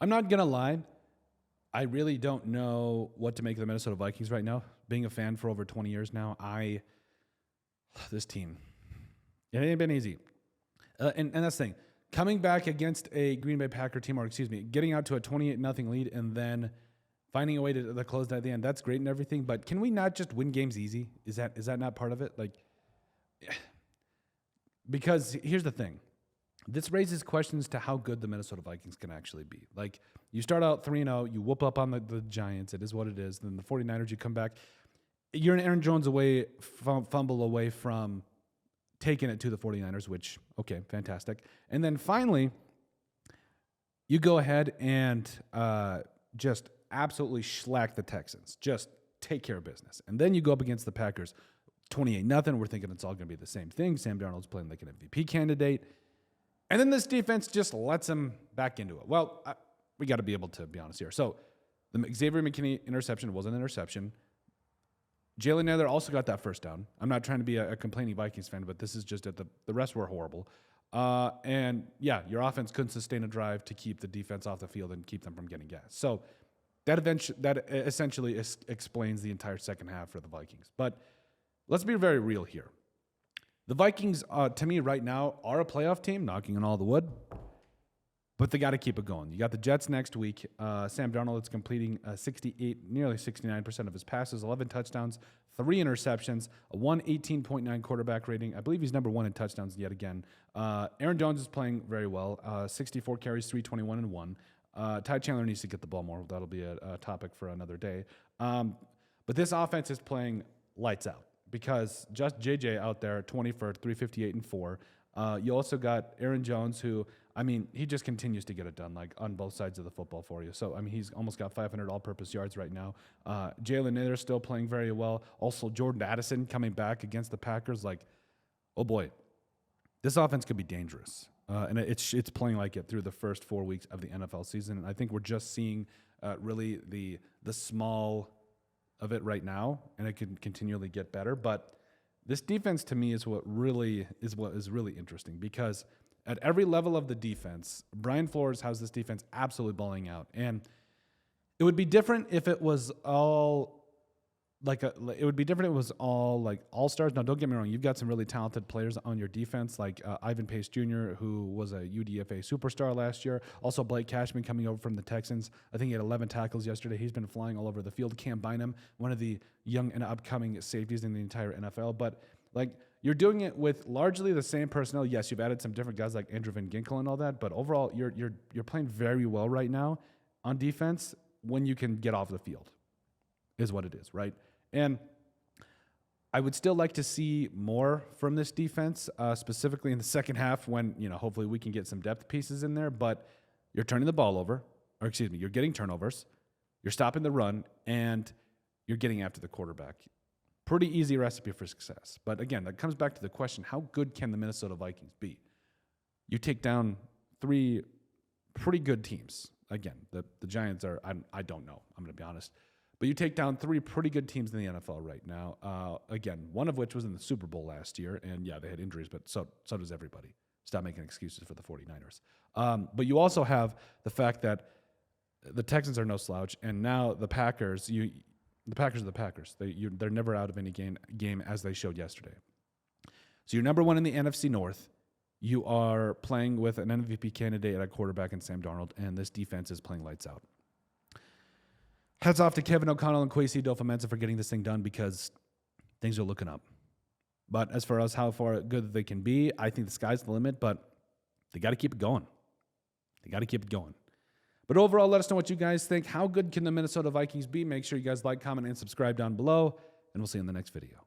I'm not going to lie. I really don't know what to make of the Minnesota Vikings right now. Being a fan for over 20 years now, this team, it ain't been easy. And that's the thing. Coming back against a Green Bay Packer team, or excuse me, getting out to a 28-0 lead and then finding a way to close at the end, that's great and everything. But can we not just win games easy? Is that not part of it? Because here's the thing. This raises questions to how good the Minnesota Vikings can actually be. You start out 3-0, you whoop up on the Giants. It is what it is. Then the 49ers, you come back. You're an Aaron Jones fumble away from taking it to the 49ers, which, okay, fantastic. And then finally, you go ahead and just absolutely shellac the Texans. Just take care of business. And then you go up against the Packers, 28-0. We're thinking it's all going to be the same thing. Sam Darnold's playing like an MVP candidate. And then this defense just lets him back into it. Well, we got to be able to be honest here. So the Xavier McKinney interception was an interception. Jalen Naylor also got that first down. I'm not trying to be a complaining Vikings fan, but this is just that the rest were horrible. And yeah, your offense couldn't sustain a drive to keep the defense off the field and keep them from getting gas. So that essentially explains the entire second half for the Vikings. But let's be very real here. The Vikings, to me right now, are a playoff team, knocking on all the wood. But they got to keep it going. You got the Jets next week. Sam Darnold is completing 68, nearly 69% of his passes, 11 touchdowns, 3 interceptions, a 118.9 quarterback rating. I believe he's number 1 in touchdowns yet again. Aaron Jones is playing very well. 64 carries, 321 and 1. Ty Chandler needs to get the ball more. That'll be a topic for another day. But this offense is playing lights out because just JJ out there, 20 for 358 and 4. You also got Aaron Jones, who, he just continues to get it done, on both sides of the football for you. So, he's almost got 500 all-purpose yards right now. Jalen Naylor still playing very well. Also, Jordan Addison coming back against the Packers. Oh boy, this offense could be dangerous. And it's playing like it through the first 4 weeks of the NFL season. And I think we're just seeing really the small of it right now, and it can continually get better. But this defense, to me, is what is really interesting, because at every level of the defense, Brian Flores has this defense absolutely balling out. And it would be different if it was all all-stars. Now, don't get me wrong. You've got some really talented players on your defense, like Ivan Pace Jr., who was a UDFA superstar last year. Also, Blake Cashman coming over from the Texans. I think he had 11 tackles yesterday. He's been flying all over the field. Cam Bynum, one of the young and upcoming safeties in the entire NFL. But, you're doing it with largely the same personnel. Yes, you've added some different guys like Andrew Van Ginkel and all that, but overall, you're playing very well right now on defense when you can get off the field, is what it is, right? And I would still like to see more from this defense, specifically in the second half when, hopefully we can get some depth pieces in there. But you're turning the ball over, you're getting turnovers, you're stopping the run, and you're getting after the quarterback. Pretty easy recipe for success. But again, that comes back to the question, how good can the Minnesota Vikings be? You take down 3 pretty good teams. Again, the Giants are, I don't know. I'm going to be honest. But you take down 3 pretty good teams in the NFL right now. Again, one of which was in the Super Bowl last year. And yeah, they had injuries, but so does everybody. Stop making excuses for the 49ers. But you also have the fact that the Texans are no slouch. And now the Packers, the Packers are the Packers. They're never out of any game as they showed yesterday. So you're number 1 in the NFC North. You are playing with an MVP candidate at quarterback in Sam Darnold. And this defense is playing lights out. Hats off to Kevin O'Connell and Kwesi Adolfo-Mensa for getting this thing done, because things are looking up. But as far as how far good they can be, I think the sky's the limit, but they got to keep it going. But overall, let us know what you guys think. How good can the Minnesota Vikings be? Make sure you guys like, comment, and subscribe down below, and we'll see you in the next video.